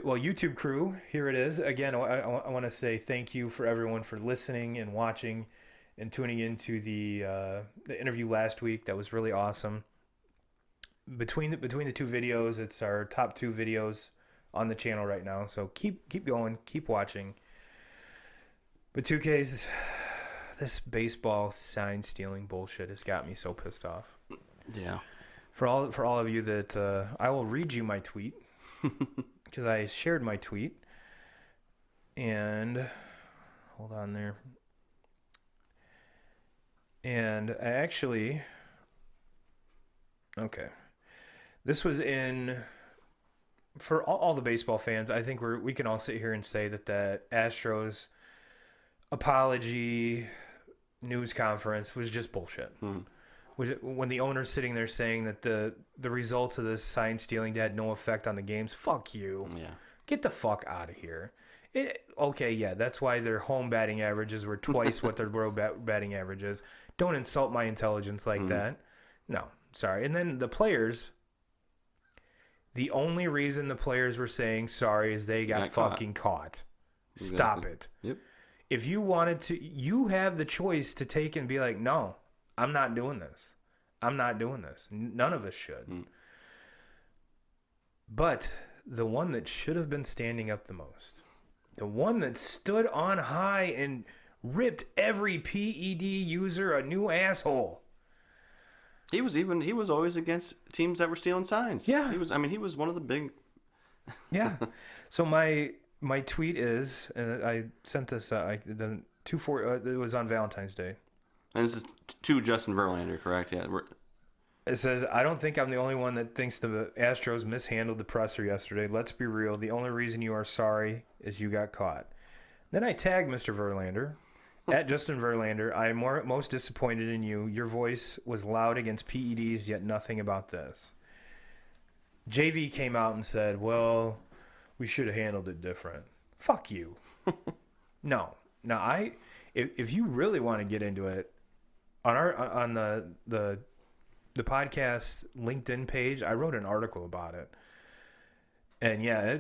Well, YouTube crew, here it is. Again, I want to say thank you for everyone for listening and watching and tuning into the interview last week. That was really awesome. Between the two videos, it's our top 2 videos on the channel right now. So keep going, keep watching. But 2Ks, this baseball sign stealing bullshit has got me so pissed off. Yeah. For all of you that I will read you my tweet. Because I shared my tweet, and hold on there, and I actually, okay, this was in, for all the baseball fans, I think we can all sit here and say that Astros apology news conference was just bullshit. When the owner's sitting there saying that the results of this sign stealing had no effect on the games, fuck you. Yeah. Get the fuck out of here. Okay, yeah, that's why their home batting averages were twice what their road batting average is. Don't insult my intelligence like that. No, sorry. And then the players, the only reason the players were saying sorry is they got fucking caught. Exactly. Stop it. Yep. If you wanted to, you have the choice to take and be like, no, I'm not doing this. I'm not doing this. None of us should. But the one that should have been standing up the most, the one that stood on high and ripped every PED user a new asshole. He was always against teams that were stealing signs. Yeah. He was one of the big. Yeah. So my tweet is, and I sent this, it was on Valentine's Day. And this is to Justin Verlander, correct? Yeah. It says, I don't think I'm the only one that thinks the Astros mishandled the presser yesterday. Let's be real. The only reason you are sorry is you got caught. Then I tagged Mr. Verlander, at Justin Verlander. I am most disappointed in you. Your voice was loud against PEDs, yet nothing about this. JV came out and said, well, we should have handled it different. Fuck you. No. Now, if you really want to get into it, on the podcast LinkedIn page, I wrote an article about it. And yeah,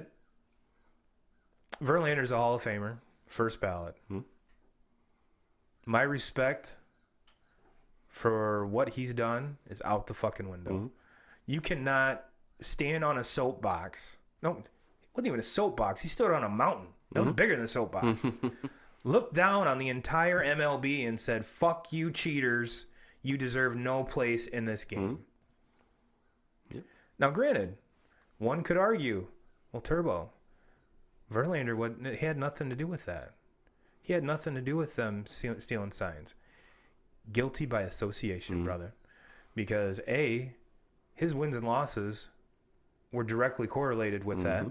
Verlander's a Hall of Famer, first ballot. My respect for what he's done is out the fucking window. You cannot stand on a soapbox. No, it wasn't even a soapbox. He stood on a mountain. That was bigger than a soapbox. Looked down on the entire MLB and said, fuck you cheaters. You deserve no place in this game. Yep. Now, granted, one could argue, well, Turbo, Verlander, he had nothing to do with that. He had nothing to do with them stealing signs. Guilty by association, brother. Because, A, his wins and losses were directly correlated with that.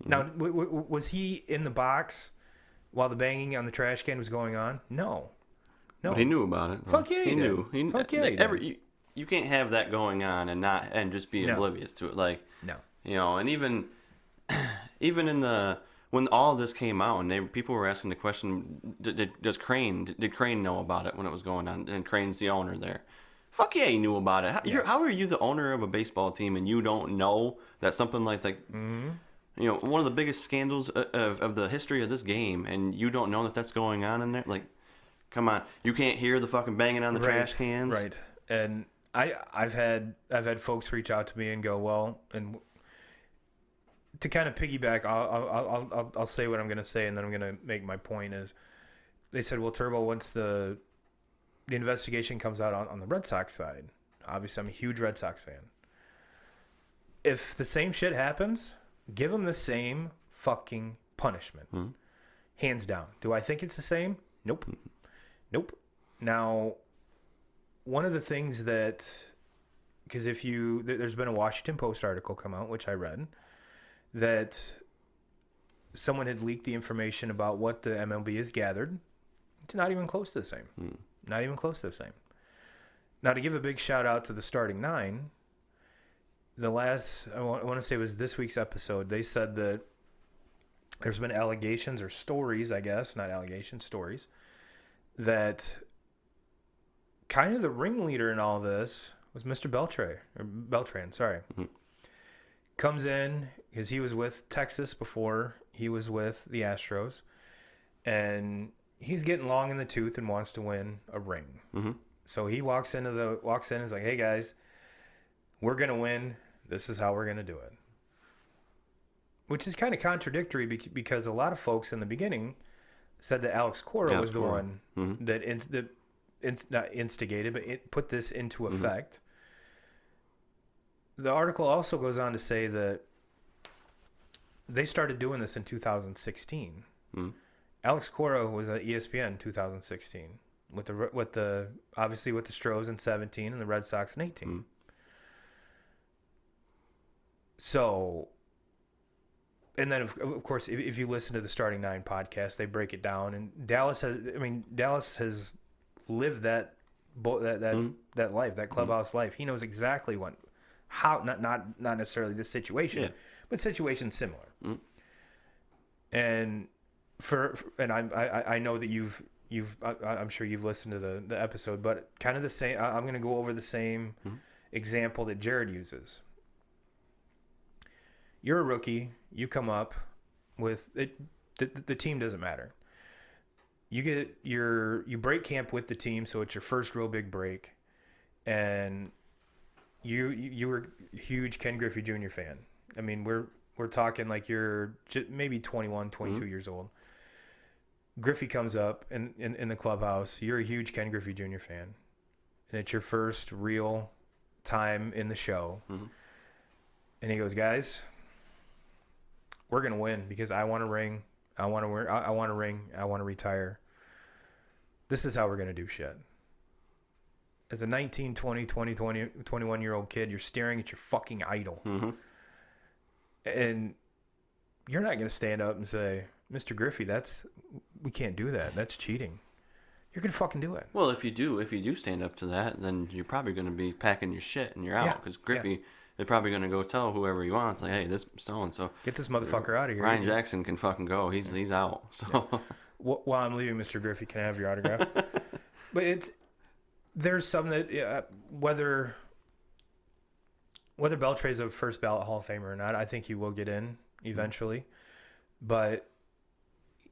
Now, was he in the box while the banging on the trash can was going on? No. But he knew about it. Fuck yeah, he knew. Fuck yeah, he did. You can't have that going on and just be oblivious to it. Like, no. You know, and even in when all of this came out and people were asking the question, did Crane know about it when it was going on? And Crane's the owner there. Fuck yeah, he knew about it. How are you the owner of a baseball team and you don't know that something like that? You know, one of the biggest scandals of the history of this game, and you don't know that that's going on in there? Like, come on, you can't hear the fucking banging on the trash cans, right? And I've had folks reach out to me and go, well, and to kind of piggyback, I'll say what I'm going to say, and then I'm going to make my point. Is they said, well, Turbo, once the investigation comes out on the Red Sox side, obviously I'm a huge Red Sox fan. If the same shit happens, give them the same fucking punishment, hands down. Do I think it's the same? Nope. Nope. Now, one of the things that, because there's been a Washington Post article come out, which I read, that someone had leaked the information about what the MLB has gathered. It's not even close to the same. Not even close to the same. Now, to give a big shout out to the starting 9, I want to say it was this week's episode, they said that there's been allegations or stories, I guess, not allegations, stories, that kind of the ringleader in all this was Mr. Beltran, sorry. Mm-hmm. Comes in because he was with Texas before he was with the Astros, and he's getting long in the tooth and wants to win a ring. Mm-hmm. So he walks in and is like, "Hey guys, we're gonna win. This is how we're gonna do it." Which is kind of contradictory because a lot of folks in the beginning said that Alex Cora was the one mm-hmm. that not instigated, but it put this into effect. Mm-hmm. The article also goes on to say that they started doing this in 2016. Mm-hmm. Alex Cora was at ESPN in 2016 with the obviously with the Astros in 17 and the Red Sox in 18. Mm-hmm. So, and then of course, if you listen to the Starting Nine podcast, they break it down. And Dallas has lived that life, that clubhouse life. He knows exactly how not necessarily this situation, but situations similar. Mm-hmm. And I know that I'm sure you've listened to the episode, but kind of the same. I'm going to go over the same example that Jared uses. You're a rookie. You come up with it. The team doesn't matter. You break camp with the team, so it's your first real big break, and you were a huge Ken Griffey Jr. fan. I mean, we're talking like you're maybe 21, 22 years old. Griffey comes up in the clubhouse. You're a huge Ken Griffey Jr. fan, and it's your first real time in the show. Mm-hmm. And he goes, "Guys, we're gonna win because I want a ring. I want a ring. I want to retire. This is how we're gonna do shit." As a 19, 20, 21-year-old kid, you're staring at your fucking idol. Mm-hmm. And you're not gonna stand up and say, "Mr. Griffey, we can't do that. That's cheating." You're gonna fucking do it. Well, if you do stand up to that, then you're probably gonna be packing your shit and you're out because Griffey. They're probably going to go tell whoever he wants, like, "Hey, this so-and-so. Get this motherfucker out of here. Ryan Jackson can fucking go. He's out." So while I'm leaving, Mr. Griffey, can I have your autograph? But there's some that whether Beltre's a first ballot Hall of Famer or not, I think he will get in eventually. But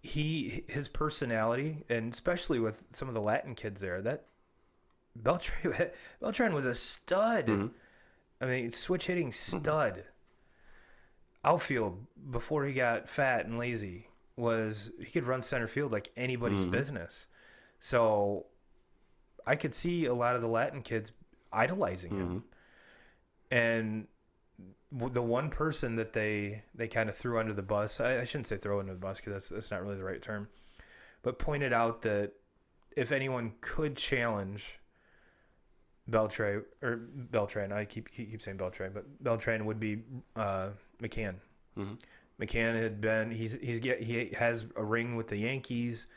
his personality, and especially with some of the Latin kids there, that Beltran was a stud. Mm-hmm. I mean, switch hitting stud. Outfield, before he got fat and lazy, he could run center field like anybody's business. So I could see a lot of the Latin kids idolizing him. And the one person that they kind of threw under the bus, I shouldn't say throw under the bus because that's not really the right term, but pointed out that if anyone could challenge Beltran, I keep saying Beltran, but Beltran would be McCann. Mm-hmm. McCann he has a ring with the Yankees.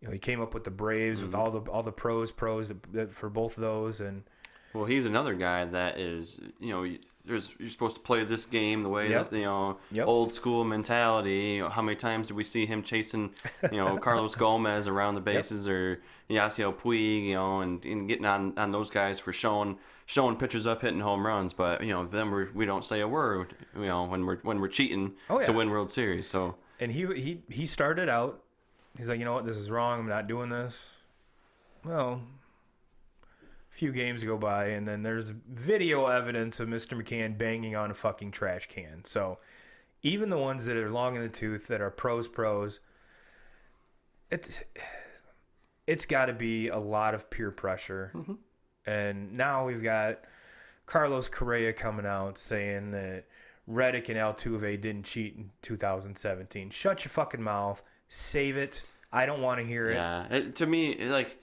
He came up with the Braves with all the pros for both of those. And well, he's another guy that is you're supposed to play this game the way that old school mentality. How many times do we see him chasing Carlos Gomez around the bases or Yasiel Puig, and getting on those guys for showing pitchers up hitting home runs, but then we don't say a word when we're cheating to win World Series. So and he started out, he's like, "You know what, this is wrong. I'm not doing this." Well, a few games go by, and then there's video evidence of Mr. McCann banging on a fucking trash can. So even the ones that are long in the tooth, that are pros, it's got to be a lot of peer pressure. Mm-hmm. And now we've got Carlos Correa coming out saying that Reddick and Altuve didn't cheat in 2017. Shut your fucking mouth. Save it. I don't want to hear it. Yeah, to me, like,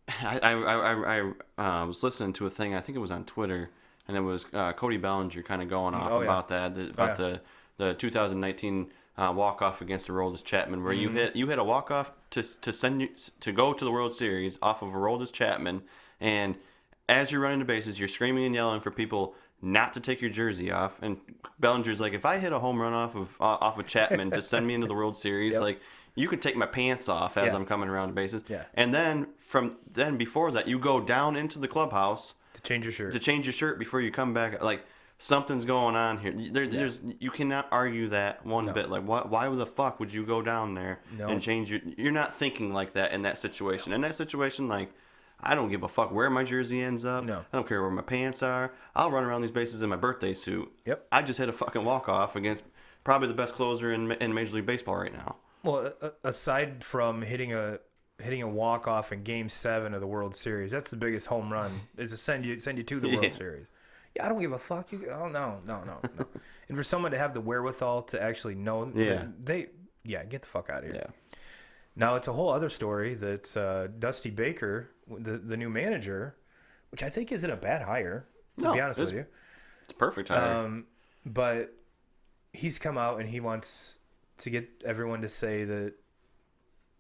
I was listening to a thing, I think it was on Twitter, and it was Cody Bellinger kind of going off about the 2019 walk-off against Aroldis Chapman, where you hit a walk-off to go to the World Series off of Aroldis Chapman, and as you're running the bases, you're screaming and yelling for people not to take your jersey off. And Bellinger's like, "If I hit a home run off of Chapman to send me into the World Series, like, you can take my pants off as Yeah. I'm coming around the bases. Yeah. And then before that, you go down into the clubhouse To change your shirt. to change your shirt before you come back. Like, something's going on here. There's you cannot argue that one bit. Like, why the fuck would you go down there and change you're not thinking like that in that situation. In that situation, like, I don't give a fuck where my jersey ends up. No. I don't care where my pants are. I'll run around these bases in my birthday suit. Yep. I just hit a fucking walk-off against probably the best closer in Major League Baseball right now. Well, aside from hitting a walk-off in Game 7 of the World Series, that's the biggest home run, is to send you to the World Series. Yeah, I don't give a fuck. No. And for someone to have the wherewithal to actually know, get the fuck out of here. Yeah. Now, it's a whole other story that Dusty Baker, the new manager, which I think isn't a bad hire, to be honest with you. It's perfect hire. But he's come out and he wants to get everyone to say that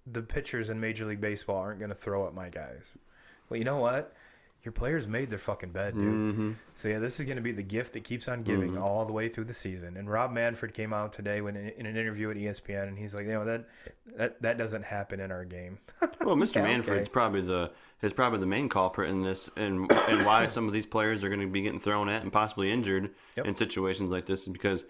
the pitchers in Major League Baseball aren't going to throw at my guys. Well, you know what? Your players made their fucking bed, dude. Mm-hmm. So, yeah, this is going to be the gift that keeps on giving all the way through the season. And Rob Manfred came out today in an interview at ESPN, and he's like, that doesn't happen in our game. Well, Mr. Yeah, Manfred's probably the main culprit in this, and why some of these players are going to be getting thrown at and possibly injured in situations like this is because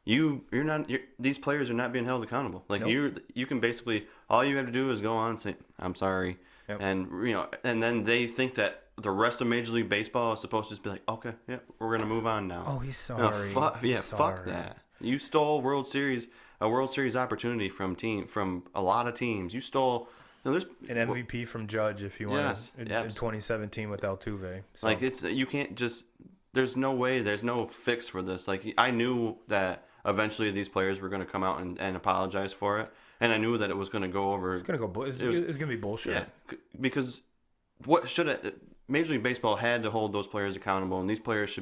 these players are not being held accountable. Like you can basically, all you have to do is go on and say, I'm sorry. Yep. And then they think that the rest of Major League Baseball is supposed to just be like, okay, yeah, we're going to move on now. Oh, he's sorry. No, fuck that. You stole a World Series opportunity from a lot of teams. You stole there's an MVP from Judge, if you want, in 2017 with Altuve. So. Like, you can't just, there's no way, there's no fix for this. Like, I knew that eventually these players were going to come out and apologize for it. And I knew that it was going to go over. It's going to be bullshit. Yeah, because Major League Baseball had to hold those players accountable, and these players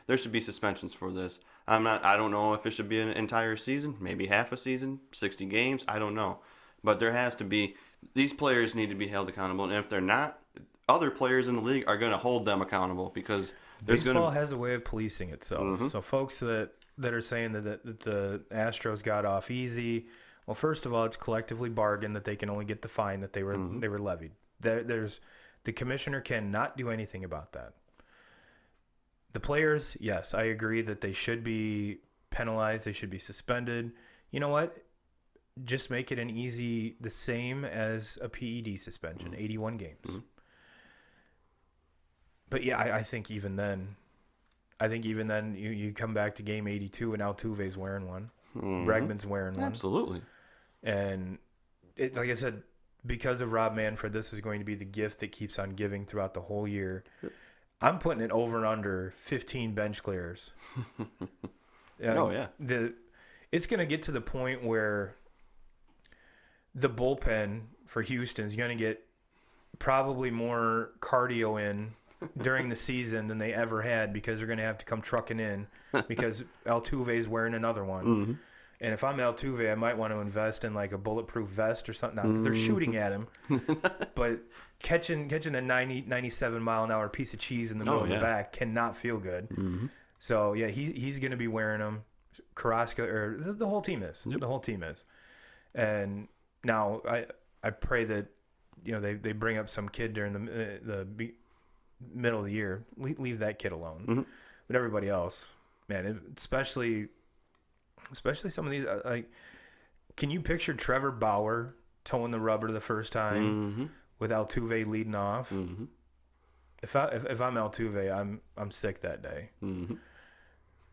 there should be suspensions for this. I don't know if it should be an entire season, maybe half a season, 60 games, I don't know. But there has to be, these players need to be held accountable, and if they're not, other players in the league are going to hold them accountable because baseball has a way of policing itself. Mm-hmm. So folks that are saying that the Astros got off easy, well, first of all, it's collectively bargained that they can only get the fine that they were levied. The commissioner cannot do anything about that. The players, yes, I agree that they should be penalized. They should be suspended. You know what? Just make it the same as a PED suspension, 81 games. Mm-hmm. But yeah, I think even then, you come back to game 82 and Altuve's wearing one. Mm-hmm. Bregman's wearing one. Absolutely. And like I said, because of Rob Manfred, this is going to be the gift that keeps on giving throughout the whole year. Yep. I'm putting it over and under 15 bench clears. Oh, yeah. It's going to get to the point where the bullpen for Houston is going to get probably more cardio in during the season than they ever had because they're going to have to come trucking in because Altuve's wearing another one. Mm-hmm. And if I'm Altuve, I might want to invest in like a bulletproof vest or something. Not that they're shooting at him, but catching a 97 mile an hour piece of cheese in the middle of the back cannot feel good. Mm-hmm. So yeah, he's going to be wearing them. Carrasco, or the whole team is. Yep. The whole team is. And now I pray that they bring up some kid during the middle of the year. Leave that kid alone. Mm-hmm. But everybody else, man, especially some of these, like, can you picture Trevor Bauer towing the rubber the first time with Altuve leading off? Mm-hmm. If I'm Altuve, I'm sick that day. Mm-hmm.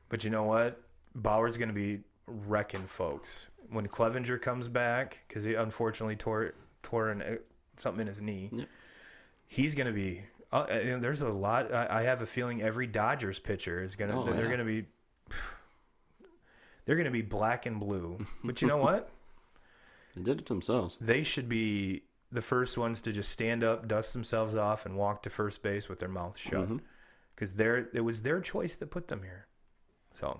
But you know what? Bauer's going to be wrecking folks when Clevenger comes back because he unfortunately tore something in his knee. Yep. He's going to be. There's a lot. I have a feeling every Dodgers pitcher is going to. They're going to be. They're going to be black and blue. But you know what? They did it themselves. They should be the first ones to just stand up, dust themselves off, and walk to first base with their mouth shut. Because it was their choice that put them here. So,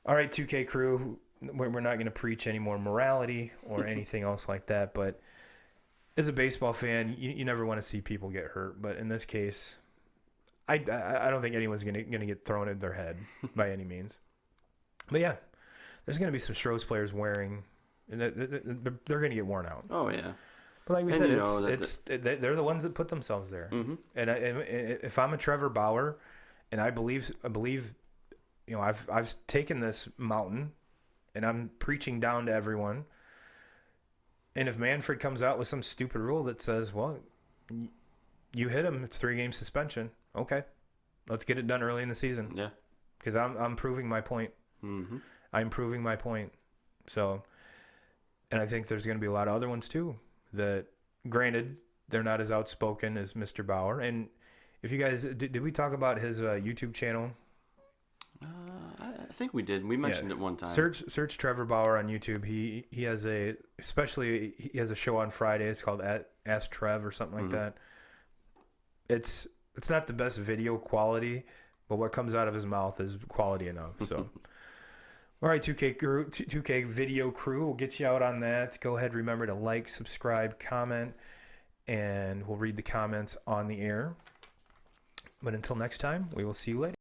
all right, 2K crew, we're not going to preach any more morality or anything else like that. But as a baseball fan, you never want to see people get hurt. But in this case, I don't think anyone's going to get thrown in their head by any means. But yeah, there's going to be some Astros players wearing And they're going to get worn out. Oh yeah. But like we And said, you know they're the ones that put themselves there. Mm-hmm. And if I'm a Trevor Bauer, and I believe, you know, I've taken this mountain, and I'm preaching down to everyone. And if Manfred comes out with some stupid rule that says, well, you hit him, it's 3-game suspension. Okay, let's get it done early in the season. Yeah. Because I'm proving my point. Mm-hmm. I'm proving my point. So, and I think there's going to be a lot of other ones too that, granted, they're not as outspoken as Mr. Bauer. And if you guys, did we talk about his YouTube channel? I think we did. We mentioned it one time. Search Trevor Bauer on YouTube. He has he has a show on Friday. It's called Ask Trev or something like that. It's not the best video quality, but what comes out of his mouth is quality enough. So, all right, 2K video crew, we'll get you out on that. Go ahead, remember to like, subscribe, comment, and we'll read the comments on the air. But until next time, we will see you later.